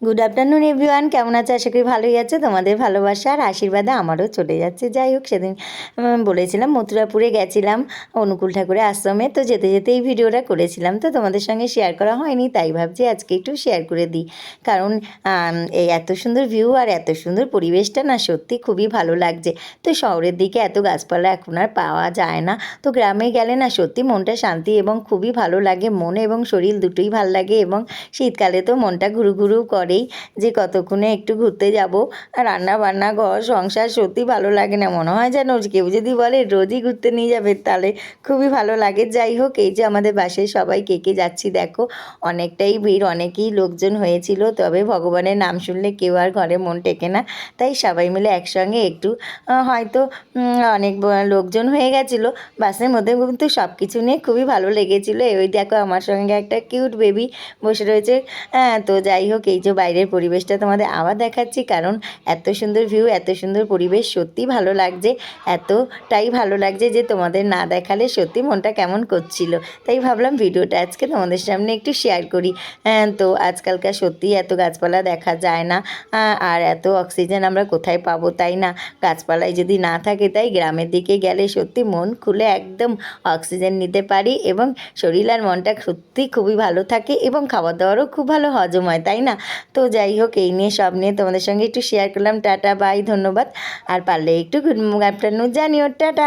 Good afternoon everyone, কেমন আছে? আশা করি ভালোই আছে। তোমাদের ভালোবাসা আর আশীর্বাদে আমারও চলে যাচ্ছে। যাই হোক, সেদিন বলেছিলাম মথুরাপুরে গেছিলাম অনুকূল ঠাকুরের আশ্রমে, তো যেতে যেতে এই ভিডিওটা করেছিলাম, তো তোমাদের সঙ্গে শেয়ার করা হয়নি, তাই ভাবছি আজকে একটু শেয়ার করে দিই। কারণ এই এত সুন্দর ভিউ আর এত সুন্দর পরিবেশটা না সত্যি খুবই ভালো লাগছে। তো শহরের দিকে এত গাছপালা এখন আর পাওয়া যায় না, তো গ্রামে গেলে না সত্যি মনটা শান্তি এবং খুবই ভালো লাগে, মন এবং শরীর দুটোই ভালো লাগে। এবং শীতকালে তো মনটা ঘুরু ঘুরু করেই যে কতক্ষণে একটু ঘুরতে যাব। আর রান্না বান্না ঘর সংসার সত্যি ভালো লাগে না, মনে হয় যেন কেউ যদি বলে রোজই ঘুরতে নিয়ে যাবে তাহলে খুবই ভালো লাগে। যাই হোক, এই যে আমাদের বাসায় সবাই কে কে যাচ্ছি দেখো, অনেকটাই ভিড়, অনেকেই লোকজন হয়েছিল, তবে ভগবানের নাম শুনলে কেউ আর ঘরে মন টেকে না, তাই সবাই মিলে একসঙ্গে একটু হয়তো অনেক লোকজন হয়ে গেছিলো বাসের মধ্যে, কিন্তু সব কিছু নিয়ে খুবই ভালো লেগেছিলো। ওই দেখো আমার সঙ্গে একটা কিউট বেবি বসে রয়েছে। তো যাই হোক, এই যে বাইরের পরিবেশটা তোমাদের আবার দেখাচ্ছি, কারণ এত সুন্দর ভিউ, এত সুন্দর পরিবেশ, সত্যি ভালো লাগছে, এতটাই ভালো লাগছে যে তোমাদের না দেখালে সত্যি মনটা কেমন করছিল। তাই ভাবলাম ভিডিওটা আজকে তোমাদের সামনে একটু শেয়ার করি। তো আজকালকার সত্যি এত গাছপালা দেখা যায় না, আর এত অক্সিজেন আমরা কোথায় পাবো, তাই না? গাছপালায় যদি না থাকে, তাই গ্রামের দিকে গেলে সত্যি মন খুলে একদম অক্সিজেন নিতে পারি এবং শরীর আর মনটা সত্যি খুবই ভালো থাকে এবং খাবার দাবারও খুব ভালো হজম হয়, তাই না? তো যাই হোক, এই নিয়ে সব নিয়ে তোমাদের সঙ্গে একটু শেয়ার করলাম। টাটা, বাই, ধন্যবাদ। আর পারলে একটু গুড আফটারনুন জানিও। টাটা।